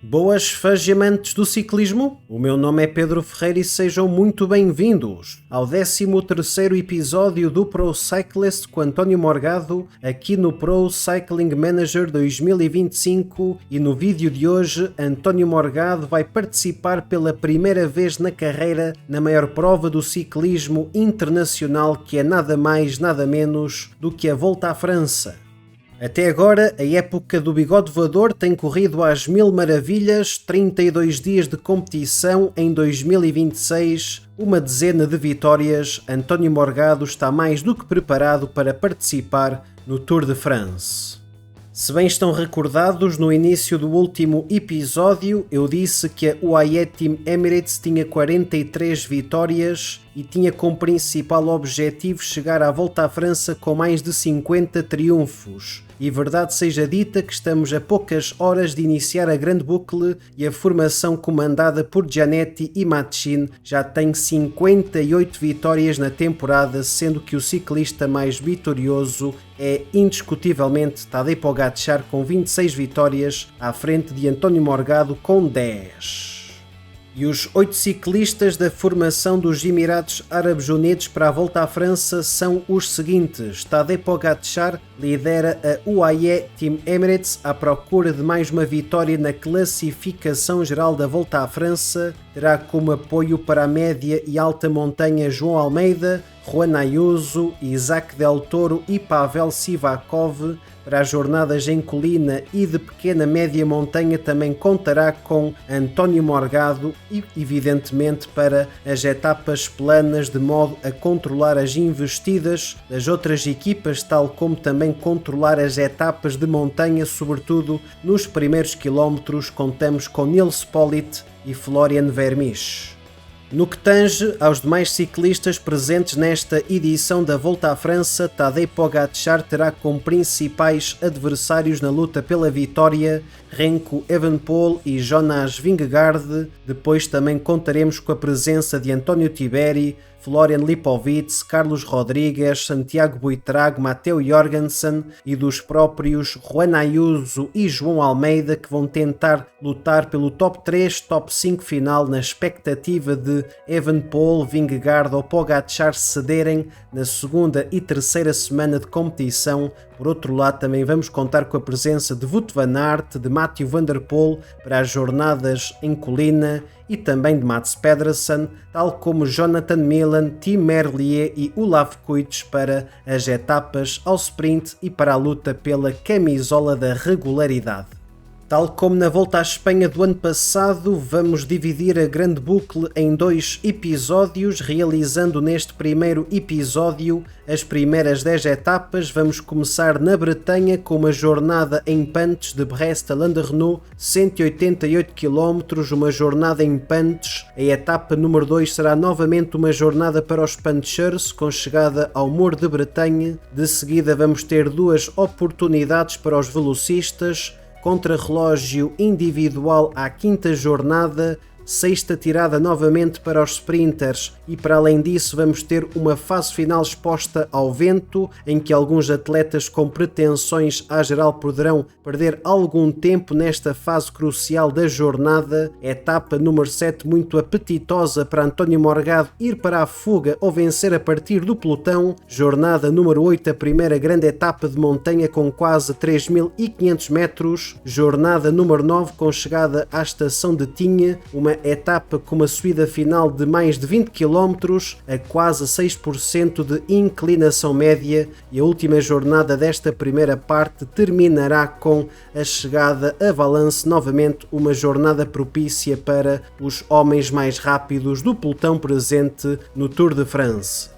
Boas fagiamantes do ciclismo, o meu nome é Pedro Ferreira e sejam muito bem-vindos ao 13º episódio do Pro Cyclist com António Morgado, aqui no Pro Cycling Manager 2025, e no vídeo de hoje António Morgado vai participar pela primeira vez na carreira na maior prova do ciclismo internacional, que é nada mais nada menos do que a Volta à França. Até agora, a época do bigode voador tem corrido às mil maravilhas, 32 dias de competição em 2026, uma dezena de vitórias. António Morgado está mais do que preparado para participar no Tour de France. Se bem estão recordados, no início do último episódio eu disse que a UAE Team Emirates tinha 43 vitórias e tinha como principal objetivo chegar à Volta à França com mais de 50 triunfos. E verdade seja dita que estamos a poucas horas de iniciar a grande boucle e a formação comandada por Gianetti e Mathin já tem 58 vitórias na temporada, sendo que o ciclista mais vitorioso é indiscutivelmente Tadej Pogačar com 26 vitórias, à frente de António Morgado com 10. E os 8 ciclistas da formação dos Emirados Árabes Unidos para a Volta à França são os seguintes. Tadej Pogačar lidera a UAE Team Emirates à procura de mais uma vitória na classificação geral da Volta à França. Terá como apoio para a média e alta montanha João Almeida, Juan Ayuso, Isaac Del Toro e Pavel Sivakov. Para as jornadas em colina e de pequena média montanha também contará com António Morgado e, evidentemente, para as etapas planas, de modo a controlar as investidas das outras equipas, tal como também controlar as etapas de montanha, sobretudo nos primeiros quilómetros. Contamos com Nils Politt e Florian Vermeersch. No que tange aos demais ciclistas presentes nesta edição da Volta à França, Tadej Pogačar terá como principais adversários na luta pela vitória Remco Evenepoel e Jonas Vingegaard. Depois também contaremos com a presença de António Tiberi, Florian Lipovitz, Carlos Rodrigues, Santiago Buitrago, Matteo Jorgensen e dos próprios Juan Ayuso e João Almeida, que vão tentar lutar pelo top 3, top 5 final, na expectativa de Evenepoel, Vingegaard ou Pogačar cederem na segunda e terceira semana de competição. Por outro lado, também vamos contar com a presença de Wout van Aert, de Mathieu van der Poel para as jornadas em colina e também de Mats Pedersen, tal como Jonathan Milan, Tim Merlier e Olav Kuijs para as etapas ao sprint e para a luta pela camisola da regularidade. Tal como na Volta à Espanha do ano passado, vamos dividir a grande boucle em 2 episódios, realizando neste primeiro episódio as primeiras 10 etapas. Vamos começar na Bretanha com uma jornada em Pantes de Brest a Landerneau, 188 km, uma jornada em Pantes. A etapa número 2 será novamente uma jornada para os Panchers, com chegada ao Muro de Bretanha. De seguida vamos ter 2 oportunidades para os velocistas, contra-relógio individual à 5ª jornada, 6ª tirada novamente para os sprinters e, para além disso, vamos ter uma fase final exposta ao vento, em que alguns atletas com pretensões à geral poderão perder algum tempo nesta fase crucial da jornada. Etapa número 7 muito apetitosa para António Morgado ir para a fuga ou vencer a partir do pelotão. Jornada número 8, a primeira grande etapa de montanha com quase 3.500 metros. Jornada número 9 com chegada à estação de Tinha, uma etapa com uma subida final de mais de 20 km a quase 6% de inclinação média, e a última jornada desta primeira parte terminará com a chegada a Valence, novamente uma jornada propícia para os homens mais rápidos do pelotão presente no Tour de France.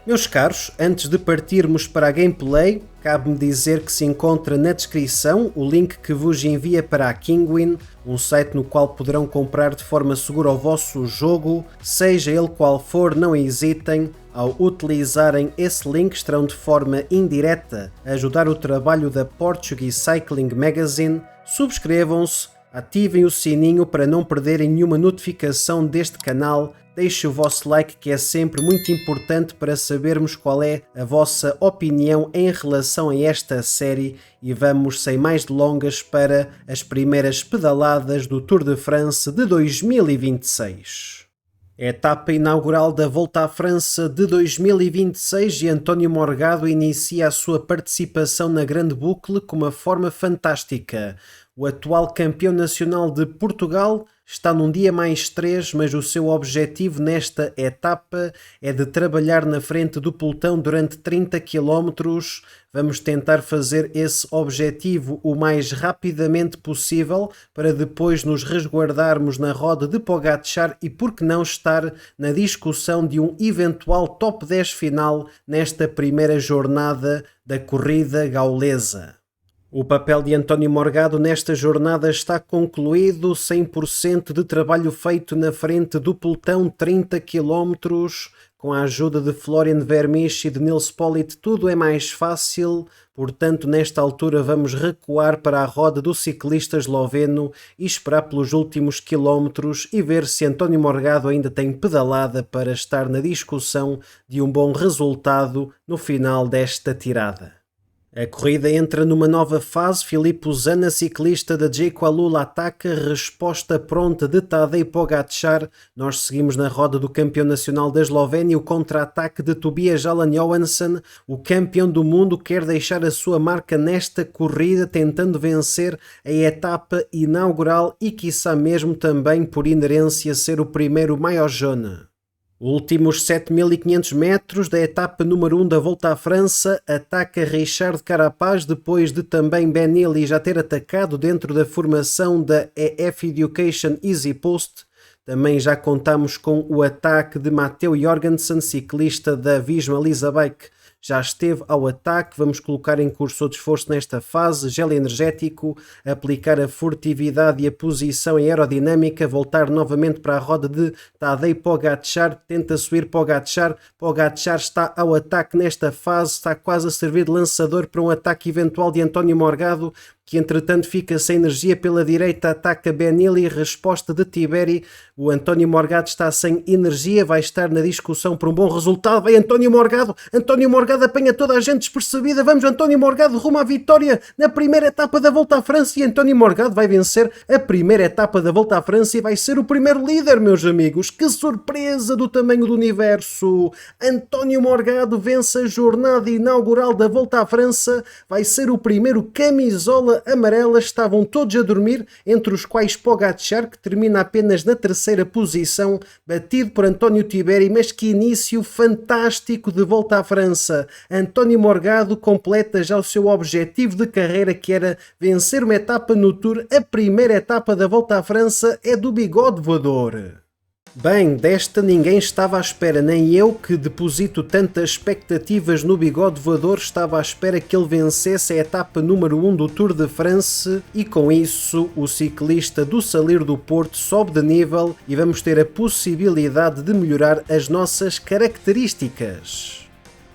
Meus caros, antes de partirmos para a gameplay, cabe-me dizer que se encontra na descrição o link que vos envia para a Kinguin, um site no qual poderão comprar de forma segura o vosso jogo. Seja ele qual for, não hesitem. Ao utilizarem esse link, estarão de forma indireta a ajudar o trabalho da Portuguese Cycling Magazine. Subscrevam-se, Ativem o sininho para não perderem nenhuma notificação deste canal. Deixem o vosso like, que é sempre muito importante para sabermos qual é a vossa opinião em relação a esta série, e vamos sem mais delongas para as primeiras pedaladas do Tour de France de 2026. Etapa inaugural da Volta à França de 2026 e António Morgado inicia a sua participação na Grande Boucle com uma forma fantástica. O atual campeão nacional de Portugal está num dia mais 3, mas o seu objetivo nesta etapa é de trabalhar na frente do pelotão durante 30 km. Vamos tentar fazer esse objetivo o mais rapidamente possível para depois nos resguardarmos na roda de Pogačar e, por que não, estar na discussão de um eventual top 10 final nesta primeira jornada da corrida gaulesa. O papel de António Morgado nesta jornada está concluído, 100% de trabalho feito na frente do pelotão, 30 km, com a ajuda de Florian Vermeersch e de Nils Politt tudo é mais fácil, portanto nesta altura vamos recuar para a roda do ciclista esloveno e esperar pelos últimos quilómetros e ver se António Morgado ainda tem pedalada para estar na discussão de um bom resultado no final desta tirada. A corrida entra numa nova fase. Filippo Zanna, ciclista da Jayco Alula, ataca, resposta pronta de Tadej Pogačar. Nós seguimos na roda do campeão nacional da Eslovénia. O contra-ataque de Tobias Alan Johansson. O campeão do mundo quer deixar a sua marca nesta corrida, tentando vencer a etapa inaugural e quiçá mesmo também por inerência ser o primeiro Maillot-Jaune. Últimos 7.500 metros da etapa número 1 da Volta à França, ataca Richard Carapaz depois de também Ben Neely já ter atacado dentro da formação da EF Education Easy Post. Também já contamos com o ataque de Matteo Jorgensen, ciclista da Visma Lease Bike. Já esteve ao ataque, vamos colocar em cursor de esforço nesta fase, gel energético, aplicar a furtividade e a posição aerodinâmica, voltar novamente para a roda de Tadej Pogačar, tenta subir Pogačar está ao ataque nesta fase, está quase a servir de lançador para um ataque eventual de António Morgado, que entretanto fica sem energia pela direita, ataca Ben Neely, resposta de Tiberi, o António Morgado está sem energia, vai estar na discussão por um bom resultado, vai António Morgado apanha toda a gente despercebida, vamos António Morgado rumo à vitória na primeira etapa da Volta à França e António Morgado vai vencer a primeira etapa da Volta à França e vai ser o primeiro líder, meus amigos, que surpresa do tamanho do universo! António Morgado vence a jornada inaugural da Volta à França, vai ser o primeiro camisola amarela, estavam todos a dormir, entre os quais Pogačar, que termina apenas na terceira posição, batido por António Tiberi, mas que início fantástico de Volta à França. António Morgado completa já o seu objetivo de carreira, que era vencer uma etapa no Tour. A primeira etapa da Volta à França é do bigode voador. Bem, desta ninguém estava à espera, nem eu, que deposito tantas expectativas no bigode voador, estava à espera que ele vencesse a etapa número 1 do Tour de France e com isso o ciclista do Salir do Porto sobe de nível e vamos ter a possibilidade de melhorar as nossas características.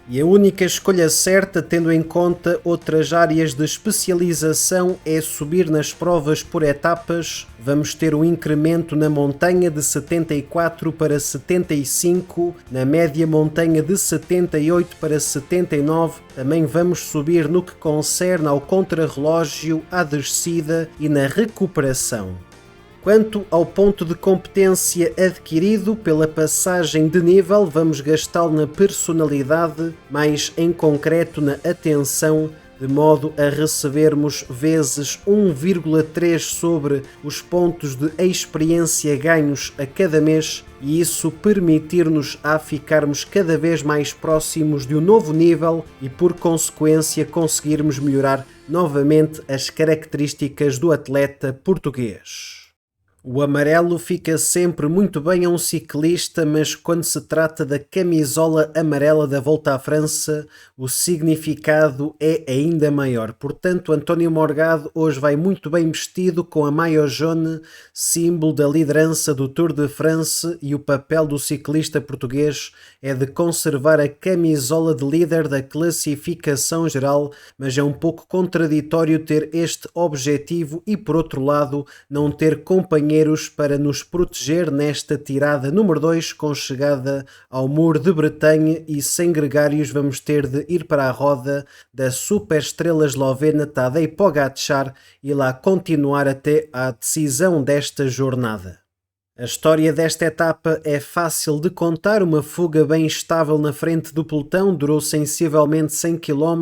E a única escolha certa, tendo em conta outras áreas de especialização, é subir nas provas por etapas. Vamos ter um incremento na montanha de 74 para 75, na média montanha de 78 para 79. Também vamos subir no que concerne ao contrarrelógio, à descida e na recuperação. Quanto ao ponto de competência adquirido pela passagem de nível, vamos gastá-lo na personalidade, mais em concreto na atenção, de modo a recebermos vezes 1,3 sobre os pontos de experiência ganhos a cada mês e isso permitir-nos a ficarmos cada vez mais próximos de um novo nível e, por consequência, conseguirmos melhorar novamente as características do atleta português. O amarelo fica sempre muito bem a um ciclista, mas quando se trata da camisola amarela da Volta à França, o significado é ainda maior. Portanto, António Morgado hoje vai muito bem vestido com a maillot jaune, símbolo da liderança do Tour de France, e o papel do ciclista português é de conservar a camisola de líder da classificação geral, mas é um pouco contraditório ter este objetivo e, por outro lado, não ter companheiros para nos proteger nesta tirada número 2 com chegada ao Muro de Bretanha, e sem gregários vamos ter de ir para a roda da superestrela eslovena Tadej Pogačar e lá continuar até à decisão desta jornada. A história desta etapa é fácil de contar, uma fuga bem estável na frente do pelotão, durou sensivelmente 100 km.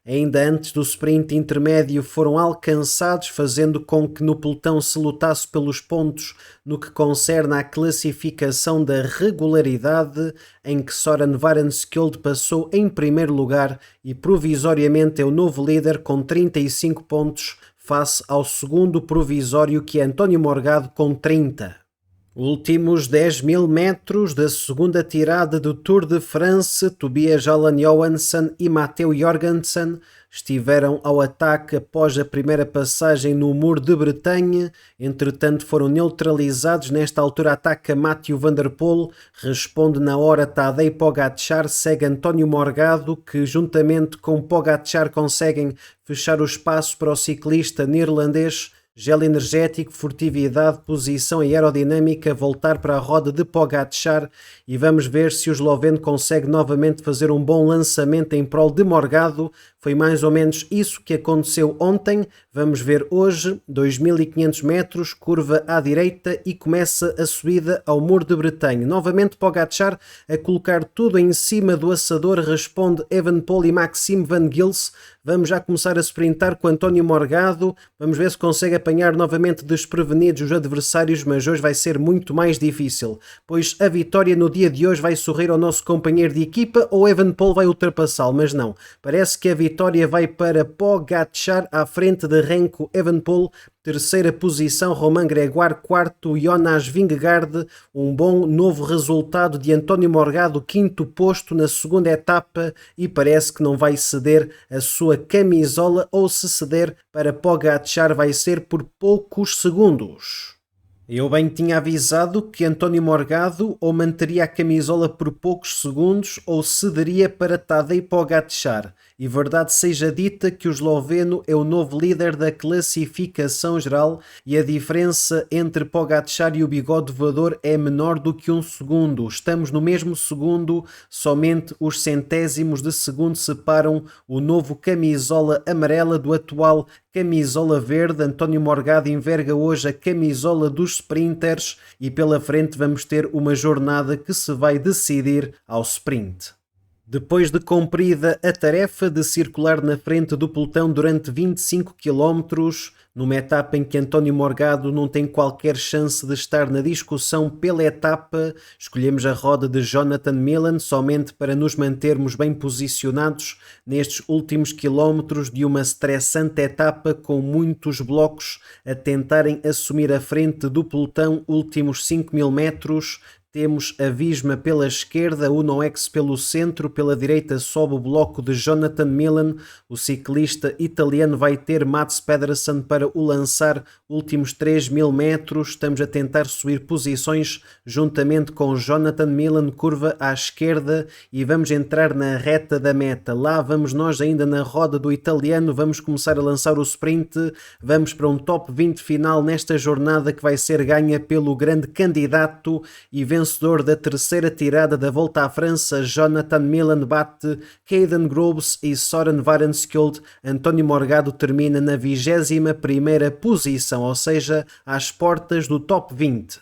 Ainda antes do sprint intermédio foram alcançados, fazendo com que no pelotão se lutasse pelos pontos no que concerne à classificação da regularidade, em que Søren Varenskjold passou em primeiro lugar e provisoriamente é o novo líder com 35 pontos, face ao segundo provisório que é António Morgado com 30. Últimos 10.000 metros da segunda tirada do Tour de France, Tobias Allan Johansson e Matteo Jorgensen estiveram ao ataque após a primeira passagem no Muro de Bretanha. Entretanto, foram neutralizados. Nesta altura ataca Mathieu van der Poel, responde na hora Tadej Pogačar, segue António Morgado, que juntamente com Pogačar conseguem fechar o espaço para o ciclista neerlandês. Gel energético, furtividade, posição aerodinâmica, voltar para a roda de Pogačar e vamos ver se o esloveno consegue novamente fazer um bom lançamento em prol de Morgado. Foi mais ou menos isso que aconteceu ontem. Vamos ver hoje, 2.500 metros, curva à direita e começa a subida ao Muro de Bretanha. Novamente Pogačar a colocar tudo em cima do assador, responde Evenepoel e Maxime Van Gils. Vamos já começar a sprintar com António Morgado. Vamos ver se consegue apanhar novamente desprevenidos os adversários, mas hoje vai ser muito mais difícil, pois a vitória no dia de hoje vai sorrir ao nosso companheiro de equipa ou Evenepoel vai ultrapassá-lo, mas não. Parece que a vitória vai para Pogačar à frente de Remco Evenepoel. Terceira posição, Romain Grégoire. Quarto, Jonas Vingegaard. Um bom novo resultado de António Morgado, quinto posto na segunda etapa, e parece que não vai ceder a sua camisola, ou se ceder para Pogačar vai ser por poucos segundos. Eu bem tinha avisado que António Morgado ou manteria a camisola por poucos segundos ou cederia para Tadej Pogačar. E verdade seja dita que o esloveno é o novo líder da classificação geral e a diferença entre Pogačar e o bigode voador é menor do que um segundo. Estamos no mesmo segundo, somente os centésimos de segundo separam o novo camisola amarela do atual camisola verde. António Morgado enverga hoje a camisola dos sprinters e pela frente vamos ter uma jornada que se vai decidir ao sprint. Depois de cumprida a tarefa de circular na frente do pelotão durante 25 km, numa etapa em que António Morgado não tem qualquer chance de estar na discussão pela etapa, escolhemos a roda de Jonathan Millen somente para nos mantermos bem posicionados nestes últimos quilómetros de uma estressante etapa com muitos blocos a tentarem assumir a frente do pelotão. Últimos 5.000 metros. Temos a Visma pela esquerda, Uno-X pelo centro, pela direita sobe o bloco de Jonathan Millen. O ciclista italiano vai ter Mats Pedersen para o lançar. Últimos 3.000 metros, estamos a tentar subir posições juntamente com Jonathan Millen, curva à esquerda e vamos entrar na reta da meta. Lá vamos nós ainda na roda do italiano, vamos começar a lançar o sprint, vamos para um top 20 final nesta jornada que vai ser ganha pelo grande candidato e vencedor da terceira tirada da Volta à França. Jonathan Millen bate Caden Groves e Søren Varenskjold. António Morgado termina na 21ª posição, ou seja, às portas do top 20.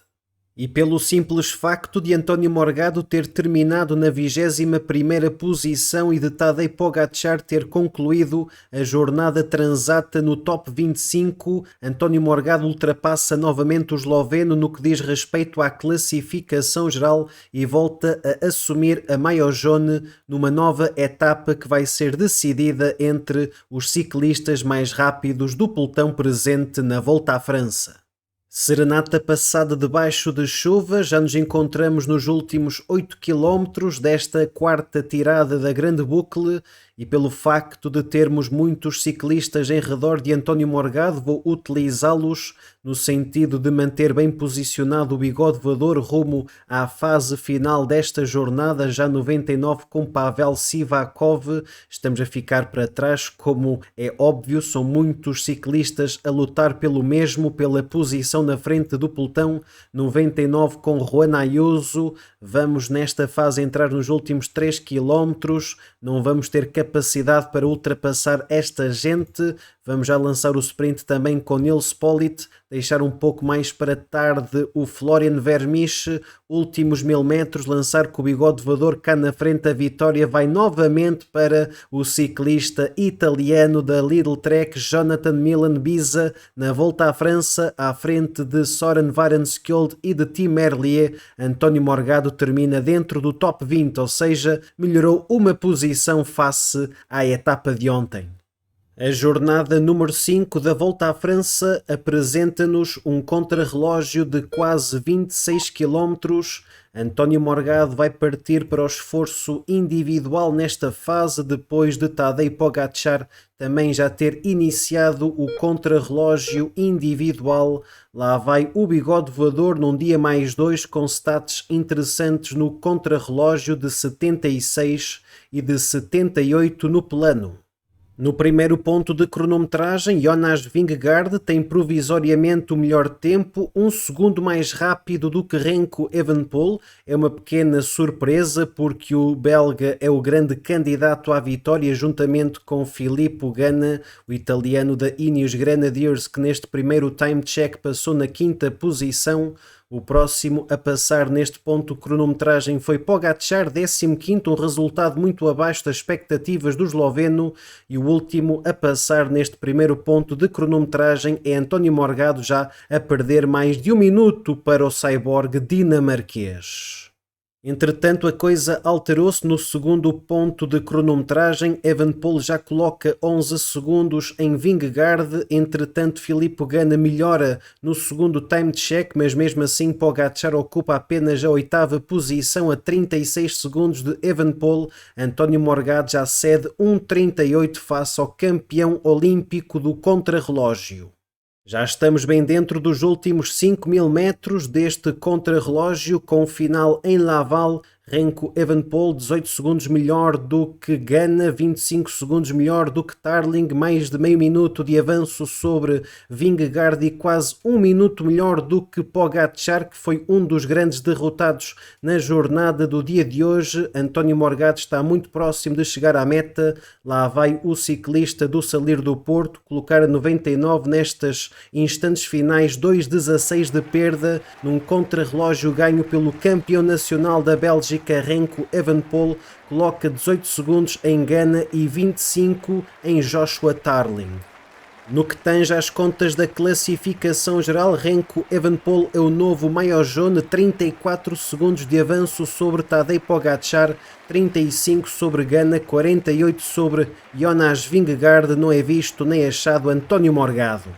E pelo simples facto de António Morgado ter terminado na 21ª posição e de Tadej Pogačar ter concluído a jornada transata no top 25, António Morgado ultrapassa novamente o esloveno no que diz respeito à classificação geral e volta a assumir a maillot jaune numa nova etapa que vai ser decidida entre os ciclistas mais rápidos do pelotão presente na Volta à França. Serenata passada debaixo de chuva, já nos encontramos nos últimos 8 km desta quarta tirada da Grande Boucle e pelo facto de termos muitos ciclistas em redor de António Morgado, vou utilizá-los no sentido de manter bem posicionado o bigode voador rumo à fase final desta jornada, já 99 com Pavel Sivakov. Estamos a ficar para trás, como é óbvio, são muitos ciclistas a lutar pelo mesmo, pela posição na frente do pelotão. 99 com Juan Ayuso. Vamos nesta fase entrar nos últimos 3 km, não vamos ter capacidade para ultrapassar esta gente. Vamos já lançar o sprint também com Nils Politt, deixar um pouco mais para tarde o Florian Vermeersch, últimos 1000 metros, lançar com o bigode voador cá na frente. A vitória vai novamente para o ciclista italiano da Lidl Trek, Jonathan Milan-Bisa, na volta à França, à frente de Soren Varenskjold e de Tim Merlier. António Morgado termina dentro do top 20, ou seja, melhorou uma posição face à etapa de ontem. A jornada número 5 da Volta à França apresenta-nos um contrarrelógio de quase 26 km. António Morgado vai partir para o esforço individual nesta fase, depois de Tadej Pogačar também já ter iniciado o contrarrelógio individual. Lá vai o bigode voador num dia mais 2 com stats interessantes no contrarrelógio de 76 e de 78 no plano. No primeiro ponto de cronometragem, Jonas Vingegaard tem provisoriamente o melhor tempo, 1 segundo mais rápido do que Remco Evenepoel. É uma pequena surpresa porque o belga é o grande candidato à vitória juntamente com Filippo Ganna, o italiano da Ineos Grenadiers, que neste primeiro time check passou na 5ª posição. O próximo a passar neste ponto de cronometragem foi Pogačar, 15º, um resultado muito abaixo das expectativas do esloveno, e o último a passar neste primeiro ponto de cronometragem é António Morgado, já a perder mais de 1 minuto para o cyborg dinamarquês. Entretanto, a coisa alterou-se no segundo ponto de cronometragem. Evenepoel já coloca 11 segundos em Vingegaard. Entretanto, Filippo Ganna melhora no segundo time check, mas mesmo assim Pogačar ocupa apenas a 8ª posição a 36 segundos de Evenepoel. António Morgado já cede 1,38 face ao campeão olímpico do contrarrelógio. Já estamos bem dentro dos últimos 5.000 metros deste contrarrelógio, com o final em Laval. Remco Evenepoel 18 segundos melhor do que Ganna, 25 segundos melhor do que Tarling, mais de meio minuto de avanço sobre Vingegaard e quase 1 minuto melhor do que Pogačar, que foi um dos grandes derrotados na jornada do dia de hoje. António Morgado está muito próximo de chegar à meta. Lá vai o ciclista do Salir do Porto, colocar a 99 nestes instantes finais, 2,16 de perda, num contrarrelógio ganho pelo campeão nacional da Bélgica, Remco Evenepoel, coloca 18 segundos em Ganna e 25 em Joshua Tarling. No que tange às contas da classificação geral, Remco Evenepoel é o novo Major-Jone, 34 segundos de avanço sobre Tadej Pogačar, 35 sobre Ganna, 48 sobre Jonas Vingegaard. Não é visto nem achado António Morgado.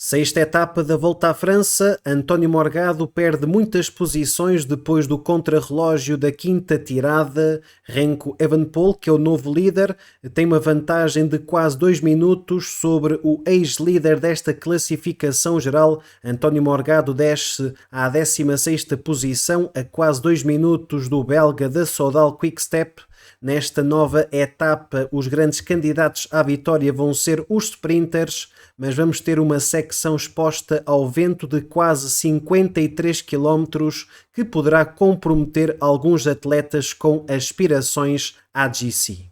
Sexta etapa da Volta à França, António Morgado perde muitas posições depois do contrarrelógio da 5ª tirada. Remco Evenepoel, que é o novo líder, tem uma vantagem de quase 2 minutos sobre o ex-líder desta classificação geral. António Morgado desce à 16ª posição, a quase 2 minutos do belga da Soudal Quick-Step. Nesta nova etapa, os grandes candidatos à vitória vão ser os sprinters, mas vamos ter uma secção exposta ao vento de quase 53 km que poderá comprometer alguns atletas com aspirações à GC.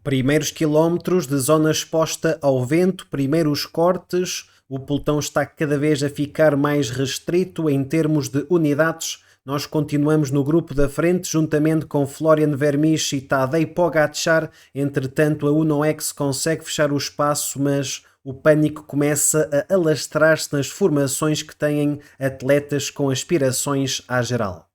Primeiros quilómetros de zona exposta ao vento, primeiros cortes, o pelotão está cada vez a ficar mais restrito em termos de unidades. Nós continuamos no grupo da frente, juntamente com Florian Vermeersch e Tadej Pogačar. Entretanto, a UNOX consegue fechar o espaço, mas o pânico começa a alastrar-se nas formações que têm atletas com aspirações à geral.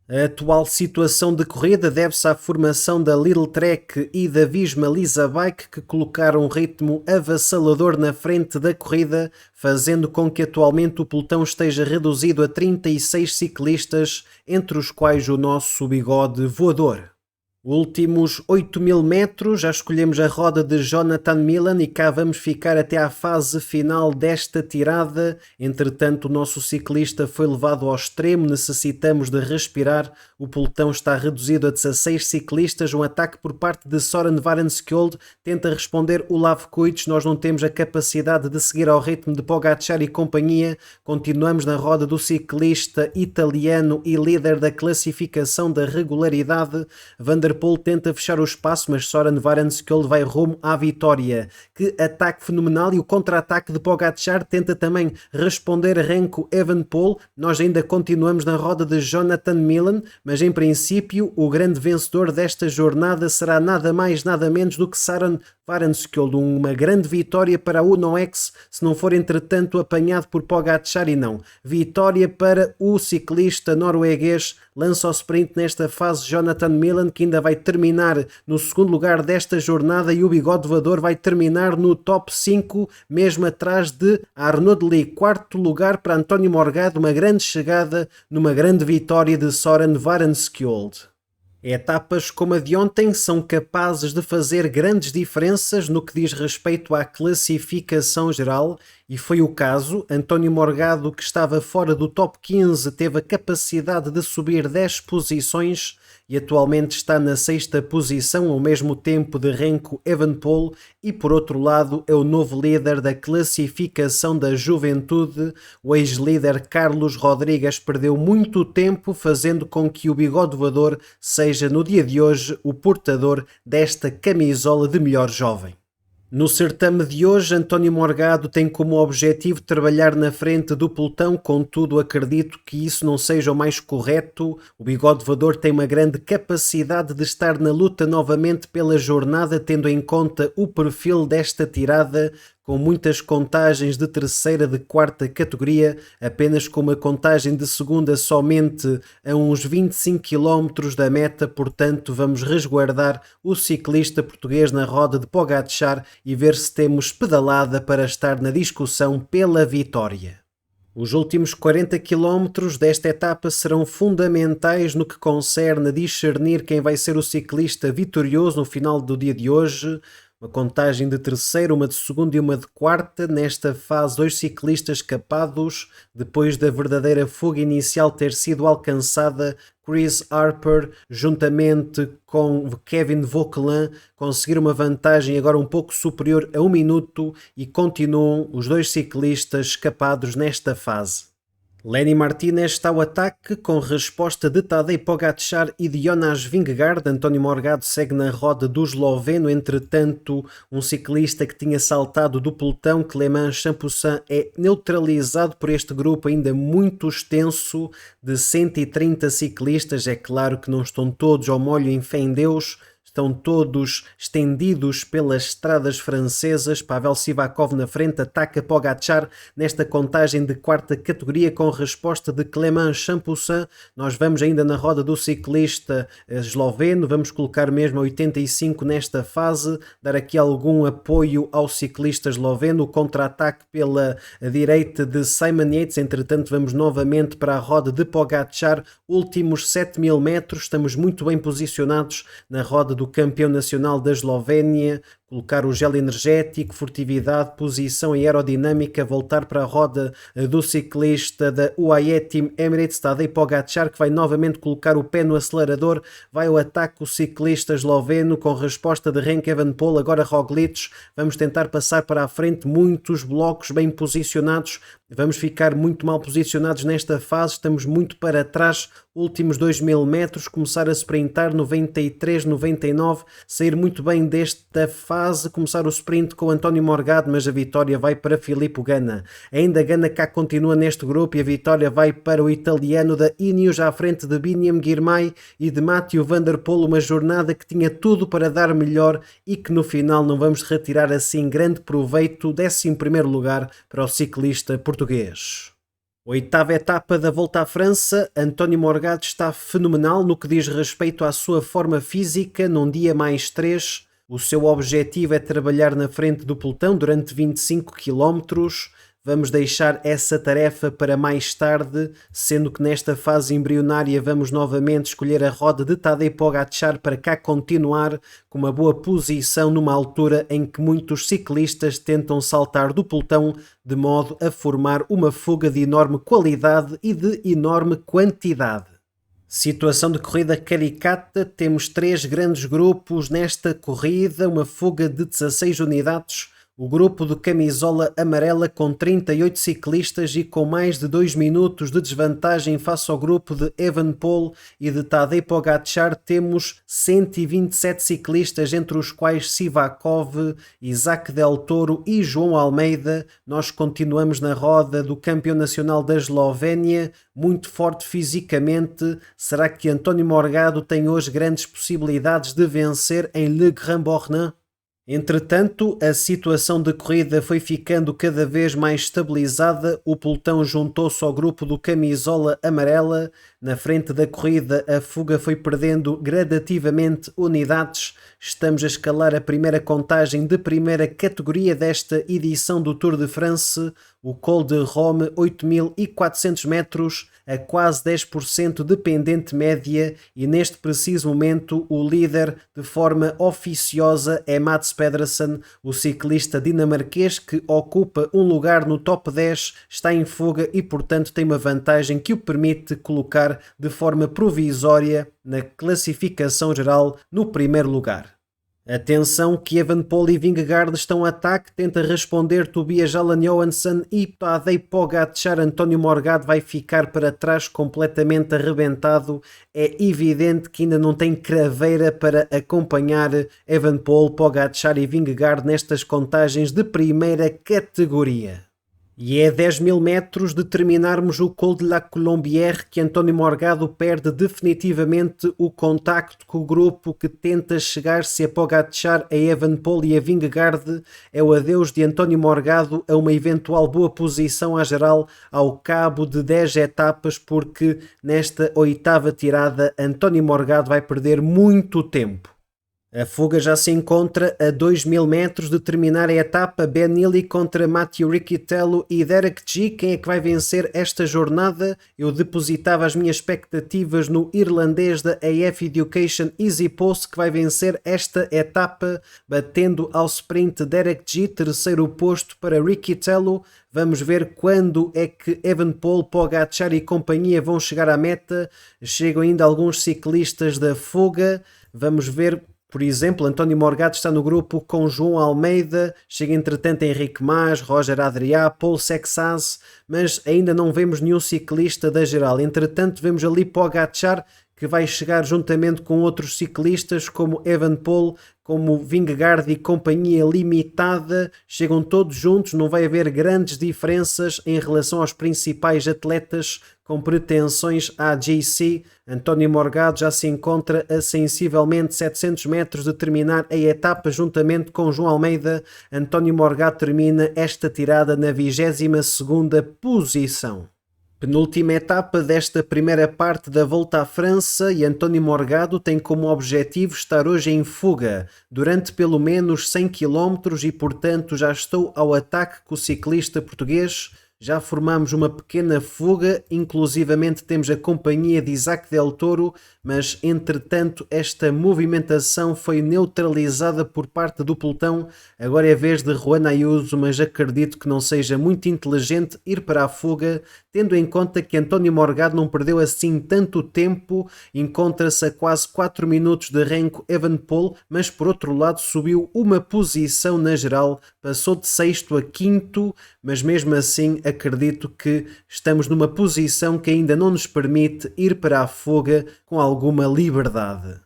A atual situação de corrida deve-se à formação da Lidl Trek e da Visma Lisa Bike, que colocaram um ritmo avassalador na frente da corrida, fazendo com que atualmente o pelotão esteja reduzido a 36 ciclistas, entre os quais o nosso bigode voador. Últimos 8.000 metros, já escolhemos a roda de Jonathan Millen e cá vamos ficar até à fase final desta tirada. Entretanto, o nosso ciclista foi levado ao extremo, necessitamos de respirar. O pelotão está reduzido a 16 ciclistas, um ataque por parte de Soren Varenskjold, tenta responder Olav Kuits, nós não temos a capacidade de seguir ao ritmo de Pogačar e companhia. Continuamos na roda do ciclista italiano e líder da classificação da regularidade. Van der Poel tenta fechar o espaço, mas Soren Varenskjold vai rumo à vitória. Que ataque fenomenal, e o contra-ataque de Pogačar tenta também responder Remco Evenepoel. Nós ainda continuamos na roda de Jonathan Millen, mas em princípio o grande vencedor desta jornada será nada mais nada menos do que Soren Varenskjold. Uma grande vitória para a Uno-X, se não for entretanto apanhado por Pogačar, e não. Vitória para o ciclista norueguês, lança o sprint nesta fase Jonathan Millen, que ainda vai terminar no segundo lugar desta jornada, e o bigode voador vai terminar no top 5, mesmo atrás de Arnaud Lee. Quarto lugar para António Morgado, uma grande chegada numa grande vitória de Soren Varenskjold. Etapas como a de ontem são capazes de fazer grandes diferenças no que diz respeito à classificação geral, e foi o caso. António Morgado, que estava fora do top 15, teve a capacidade de subir 10 posições e atualmente está na 6ª posição, ao mesmo tempo de Remco Evenepoel, e por outro lado é o novo líder da classificação da juventude. O ex-líder Carlos Rodrigues perdeu muito tempo, fazendo com que o bigode voador seja no dia de hoje o portador desta camisola de melhor jovem. No certame de hoje, António Morgado tem como objetivo trabalhar na frente do pelotão, contudo acredito que isso não seja o mais correto. O bigode voador tem uma grande capacidade de estar na luta novamente pela jornada, tendo em conta o perfil desta tirada, com muitas contagens de terceira, de quarta categoria, apenas com uma contagem de segunda somente a uns 25 km da meta. Portanto, vamos resguardar o ciclista português na roda de Pogačar e ver se temos pedalada para estar na discussão pela vitória. Os últimos 40 km desta etapa serão fundamentais no que concerne a discernir quem vai ser o ciclista vitorioso no final do dia de hoje. Uma contagem de terceira, uma de segunda e uma de quarta. Nesta fase, 2 ciclistas escapados, depois da verdadeira fuga inicial ter sido alcançada. Chris Harper, juntamente com Kevin Vauquelin, conseguiram uma vantagem agora um pouco superior a 1 minuto e continuam os 2 ciclistas escapados nesta fase. Lenny Martinez está ao ataque, com resposta de Tadej Pogačar e de Jonas Vingegaard. António Morgado segue na roda do esloveno. Entretanto, um ciclista que tinha saltado do pelotão, Clément Champoussin, é neutralizado por este grupo ainda muito extenso de 130 ciclistas. É claro que não estão todos ao molho em fé em Deus, estão todos estendidos pelas estradas francesas. Pavel Sivakov na frente, ataca Pogačar nesta contagem de quarta categoria com resposta de Clément Champoussin. Nós vamos ainda na roda do ciclista esloveno, vamos colocar mesmo a 85 nesta fase, dar aqui algum apoio ao ciclista esloveno. O contra-ataque pela direita de Simon Yates. Entretanto, vamos novamente para a roda de Pogačar. Últimos 7.000 metros, estamos muito bem posicionados na roda do campeão nacional da Eslovénia. Colocar o gel energético, furtividade, posição e aerodinâmica, voltar para a roda do ciclista da UAE Team Emirates, Tadej Pogačar, que vai novamente colocar o pé no acelerador. Vai ao ataque o ciclista esloveno com resposta de Remco Evenepoel, agora Roglic. Vamos tentar passar para a frente, muitos blocos bem posicionados. Vamos ficar muito mal posicionados nesta fase, estamos muito para trás. Últimos 2.000 metros, começar a sprintar 93, 99, sair muito bem desta fase, começar o sprint com António Morgado, mas a vitória vai para Filippo Ganna. Ainda Ganna cá continua neste grupo e a vitória vai para o italiano da Ineos, à frente de Biniam Girmay e de Mathieu van der Poel. Uma jornada que tinha tudo para dar melhor e que no final não vamos retirar assim grande proveito. 11º lugar para o ciclista português. Oitava etapa da Volta à França, António Morgado está fenomenal no que diz respeito à sua forma física num dia mais 3. O seu objetivo é trabalhar na frente do pelotão durante 25 km. Vamos deixar essa tarefa para mais tarde, sendo que nesta fase embrionária vamos novamente escolher a roda de Tadej Pogačar para cá continuar com uma boa posição numa altura em que muitos ciclistas tentam saltar do pelotão de modo a formar uma fuga de enorme qualidade e de enorme quantidade. Situação de corrida caricata, temos 3 grandes grupos nesta corrida, uma fuga de 16 unidades. O grupo de camisola amarela com 38 ciclistas e com mais de 2 minutos de desvantagem face ao grupo de Evenepoel e de Tadej Pogačar, temos 127 ciclistas, entre os quais Sivakov, Isaac Del Toro e João Almeida. Nós continuamos na roda do campeão nacional da Eslovénia, muito forte fisicamente. Será que António Morgado tem hoje grandes possibilidades de vencer em Le Grand Bornand? Entretanto, a situação de corrida foi ficando cada vez mais estabilizada, o pelotão juntou-se ao grupo do camisola amarela. Na frente da corrida, a fuga foi perdendo gradativamente unidades. Estamos a escalar a primeira contagem de primeira categoria desta edição do Tour de France, o Col de Rome, 8.400 metros, a quase 10% de pendente média, e neste preciso momento o líder de forma oficiosa é Mads Pedersen, o ciclista dinamarquês que ocupa um lugar no top 10, está em fuga e portanto tem uma vantagem que o permite colocar de forma provisória na classificação geral no primeiro lugar. Atenção que Evenepoel e Vingegaard estão a ataque, tenta responder Tobias Allan Johansson e Tadej Pogačar. António Morgado vai ficar para trás completamente arrebentado. É evidente que ainda não tem craveira para acompanhar Evenepoel, Pogačar e Vingegaard nestas contagens de primeira categoria. E é 10.000 metros de terminarmos o Col de la Colombière que António Morgado perde definitivamente o contacto com o grupo que tenta chegar-se a Pogačar, a Evenepoel e a Vingegaard. É o adeus de António Morgado a uma eventual boa posição à geral ao cabo de 10 etapas, porque nesta oitava tirada António Morgado vai perder muito tempo. A fuga já se encontra a 2.000 metros de terminar a etapa. Ben Neely contra Matthew Riccitello e Derek G. Quem é que vai vencer esta jornada? Eu depositava as minhas expectativas no irlandês da AF Education EasyPost, que vai vencer esta etapa, batendo ao sprint Derek G. Terceiro posto para Riccitello. Vamos ver quando é que Evenepoel, Pogačar e companhia vão chegar à meta. Chegam ainda alguns ciclistas da fuga. Vamos ver. Por exemplo, António Morgado está no grupo com João Almeida, chega entretanto Henrique Mas, Roger Adrià, Paul Sexas, mas ainda não vemos nenhum ciclista da geral. Entretanto, vemos ali Pogačar, que vai chegar juntamente com outros ciclistas como Evenepoel, como Vingegaard e companhia limitada. Chegam todos juntos, não vai haver grandes diferenças em relação aos principais atletas com pretensões à GC. António Morgado já se encontra a sensivelmente 700 metros de terminar a etapa juntamente com João Almeida. António Morgado termina esta tirada na 22ª posição. Penúltima etapa desta primeira parte da Volta à França e António Morgado tem como objetivo estar hoje em fuga durante pelo menos 100 km e portanto já estou ao ataque com o ciclista português. Já formamos uma pequena fuga, inclusivamente temos a companhia de Isaac Del Toro, mas entretanto esta movimentação foi neutralizada por parte do pelotão. Agora é a vez de Juan Ayuso, mas acredito que não seja muito inteligente ir para a fuga, tendo em conta que António Morgado não perdeu assim tanto tempo, encontra-se a quase 4 minutos de Remco Evenepoel, mas por outro lado subiu uma posição na geral, passou de 6º a 5º, mas mesmo assim acredito que estamos numa posição que ainda não nos permite ir para a fuga com alguma liberdade.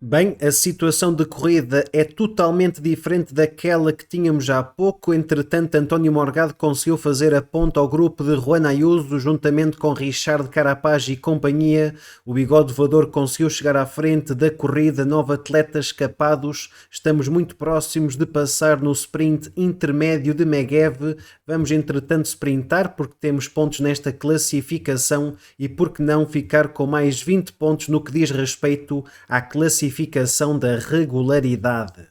Bem, a situação de corrida é totalmente diferente daquela que tínhamos há pouco. Entretanto, António Morgado conseguiu fazer a ponta ao grupo de Juan Ayuso, juntamente com Richard Carapaz e companhia. O bigode voador conseguiu chegar à frente da corrida, 9 atletas escapados. Estamos muito próximos de passar no sprint intermédio de Megev. Vamos, entretanto, sprintar porque temos pontos nesta classificação e por que não ficar com mais 20 pontos no que diz respeito à classificação da regularidade.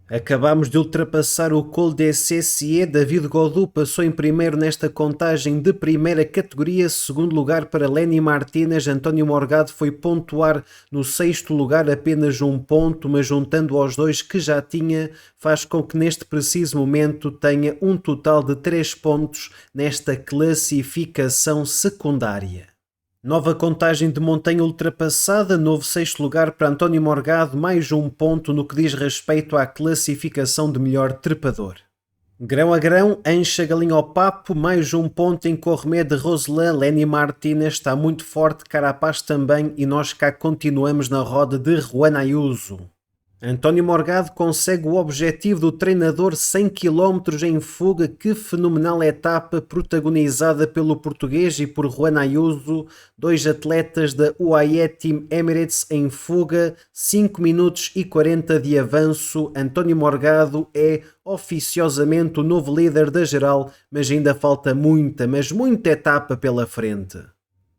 Acabamos de ultrapassar o Col de CCE. David Gaudu passou em primeiro nesta contagem de primeira categoria, segundo lugar para Lenny Martinez. António Morgado foi pontuar no sexto lugar, apenas um ponto, mas juntando aos dois que já tinha, faz com que neste preciso momento tenha um total de 3 pontos nesta classificação secundária. Nova contagem de montanha ultrapassada, novo sexto lugar para António Morgado, mais um ponto no que diz respeito à classificação de melhor trepador. Grão a grão, encha galinha ao papo, mais um ponto em Cormé de Roselã. Lenny Martinez está muito forte, Carapaz também, e nós cá continuamos na roda de Juan Ayuso. António Morgado consegue o objetivo do treinador, 100 km em fuga. Que fenomenal etapa protagonizada pelo português e por Juan Ayuso, dois atletas da UAE Team Emirates em fuga, 5 minutos e 40 de avanço. António Morgado é oficiosamente o novo líder da geral, mas ainda falta muita etapa pela frente.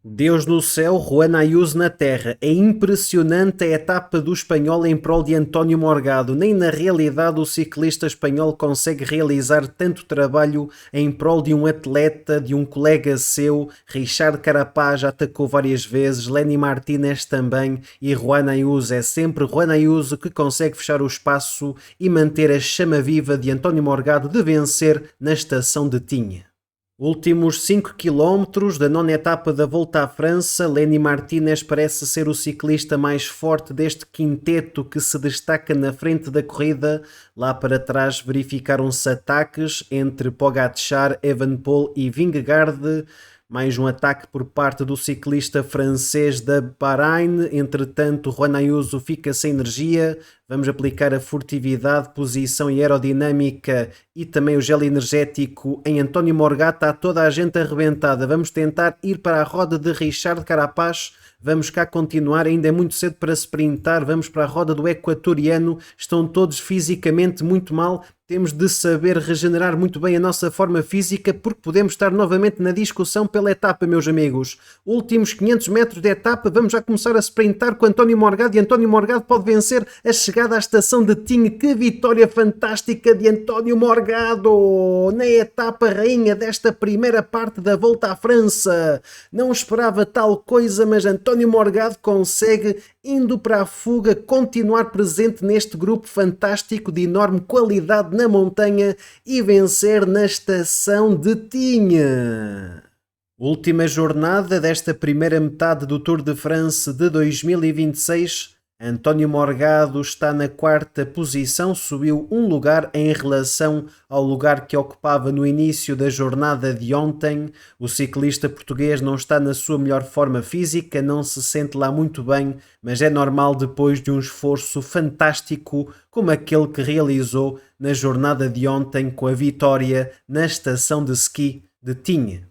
Deus no céu, Juan Ayuso na terra. É impressionante a etapa do espanhol em prol de António Morgado. Nem na realidade o ciclista espanhol consegue realizar tanto trabalho em prol de um atleta, de um colega seu. Richard Carapaz já atacou várias vezes, Lenny Martinez também, e Juan Ayuso. É sempre Juan Ayuso que consegue fechar o espaço e manter a chama viva de António Morgado de vencer na estação de Tinha. Últimos 5 km da nona etapa da Volta à França. Lenny Martinez parece ser o ciclista mais forte deste quinteto que se destaca na frente da corrida. Lá para trás verificaram-se ataques entre Pogačar, Evenepoel e Vingegaard. Mais um ataque por parte do ciclista francês da Bahrein. Entretanto, Juan Ayuso fica sem energia. Vamos aplicar a furtividade, posição e aerodinâmica e também o gel energético em António Morgado. Está toda a gente arrebentada. Vamos tentar ir para a roda de Richard Carapaz. Vamos cá continuar, ainda é muito cedo para sprintar. Vamos para a roda do equatoriano. Estão todos fisicamente muito mal. Temos de saber regenerar muito bem a nossa forma física porque podemos estar novamente na discussão pela etapa, meus amigos. Últimos 500 metros de etapa, vamos já começar a sprintar com António Morgado e António Morgado pode vencer a chegada à estação de Tinha. Que vitória fantástica de António Morgado na etapa rainha desta primeira parte da Volta à França. Não esperava tal coisa, mas António Morgado consegue, indo para a fuga, continuar presente neste grupo fantástico de enorme qualidade na montanha e vencer na estação de Tinha. Última jornada desta primeira metade do Tour de France de 2026. António Morgado está na quarta posição, subiu um lugar em relação ao lugar que ocupava no início da jornada de ontem. O ciclista português não está na sua melhor forma física, não se sente lá muito bem, mas é normal depois de um esforço fantástico como aquele que realizou na jornada de ontem com a vitória na estação de ski de Tinha.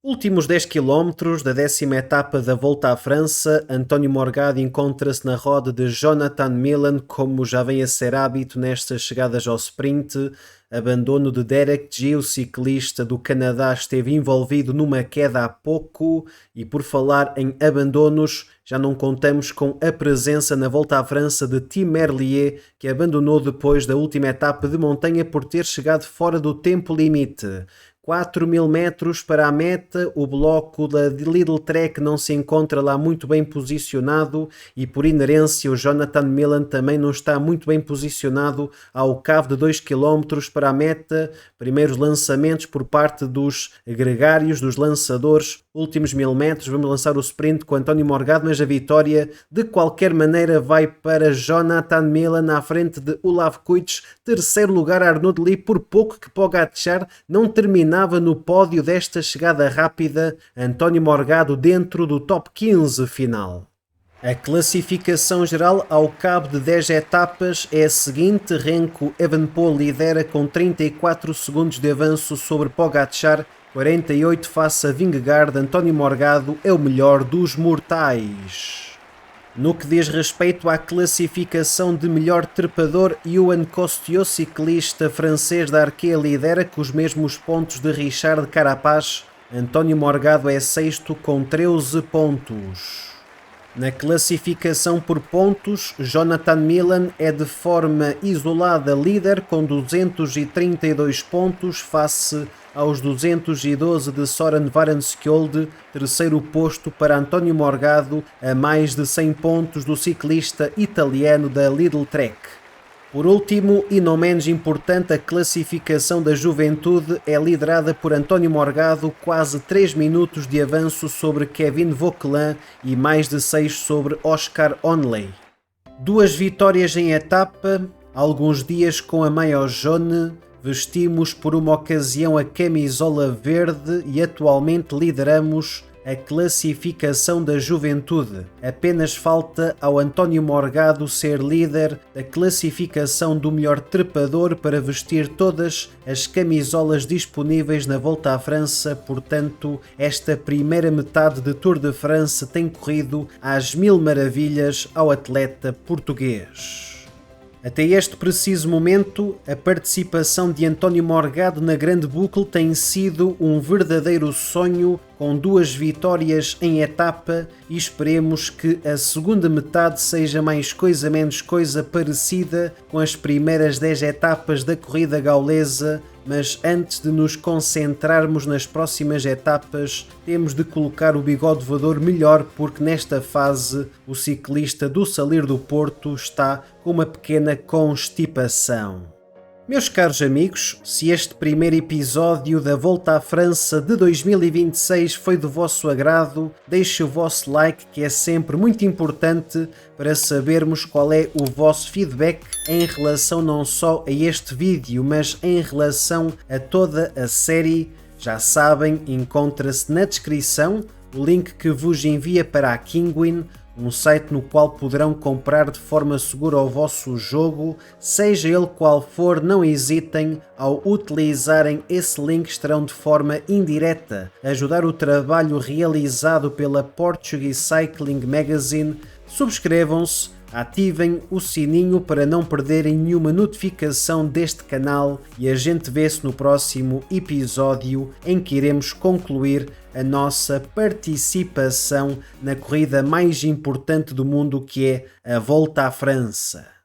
Últimos 10 km da 10ª etapa da Volta à França. António Morgado encontra-se na roda de Jonathan Millen, como já vem a ser hábito nestas chegadas ao sprint. Abandono de Derek G, o ciclista do Canadá, esteve envolvido numa queda há pouco. E por falar em abandonos, já não contamos com a presença na Volta à França de Tim Merlier, que abandonou depois da última etapa de montanha por ter chegado fora do tempo limite. 4.000 metros para a meta, o bloco da Lidl Trek não se encontra lá muito bem posicionado e por inerência o Jonathan Millen também não está muito bem posicionado ao cabo de 2 km para a meta. Primeiros lançamentos por parte dos gregários, dos lançadores, últimos 1.000 metros, vamos lançar o sprint com António Morgado, mas a vitória de qualquer maneira vai para Jonathan Millen à frente de Olav Kuijs. Terceiro lugar Arnaud Lee, por pouco que Pogačar não terminava no pódio desta chegada rápida. António Morgado dentro do top 15 final. A classificação geral ao cabo de 10 etapas é a seguinte: Remco Evenepoel lidera com 34 segundos de avanço sobre Pogačar, 48 face a Vingegaard. António Morgado é o melhor dos mortais. No que diz respeito à classificação de melhor trepador, Juan Coscio, ciclista francês da Arkea, lidera com os mesmos pontos de Richard Carapaz. António Morgado é sexto com 13 pontos. Na classificação por pontos, Jonathan Milan é de forma isolada líder com 232 pontos face aos 212 de Søren Varenskjold, terceiro posto para António Morgado, a mais de 100 pontos do ciclista italiano da Lidl Trek. Por último, e não menos importante, a classificação da juventude é liderada por António Morgado, quase 3 minutos de avanço sobre Kevin Vauquelin e mais de 6 sobre Oscar Onley. 2 vitórias em etapa, alguns dias com a Maillot jaune, vestimos por uma ocasião a camisola verde e atualmente lideramos a classificação da juventude. Apenas falta ao António Morgado ser líder da classificação do melhor trepador para vestir todas as camisolas disponíveis na Volta à França. Portanto, esta primeira metade de Tour de France tem corrido às mil maravilhas ao atleta português. Até este preciso momento, a participação de António Morgado na Grande Boucle tem sido um verdadeiro sonho, com 2 vitórias em etapa, e esperemos que a segunda metade seja mais coisa menos coisa parecida com as primeiras 10 etapas da corrida gaulesa. Mas antes de nos concentrarmos nas próximas etapas, temos de colocar o bigode voador melhor, porque nesta fase o ciclista do Salir do Porto está com uma pequena constipação. Meus caros amigos, se este primeiro episódio da Volta à França de 2026 foi do vosso agrado, deixe o vosso like, que é sempre muito importante para sabermos qual é o vosso feedback em relação não só a este vídeo, mas em relação a toda a série. Já sabem, encontra-se na descrição o link que vos envia para a Kinguin, um site no qual poderão comprar de forma segura o vosso jogo. Seja ele qual for, não hesitem ao utilizarem esse link, estarão de forma indireta a ajudar o trabalho realizado pela Portuguese Cycling Magazine. Subscrevam-se, ativem o sininho para não perderem nenhuma notificação deste canal e a gente vê-se no próximo episódio, em que iremos concluir a nossa participação na corrida mais importante do mundo, que é a Volta à França.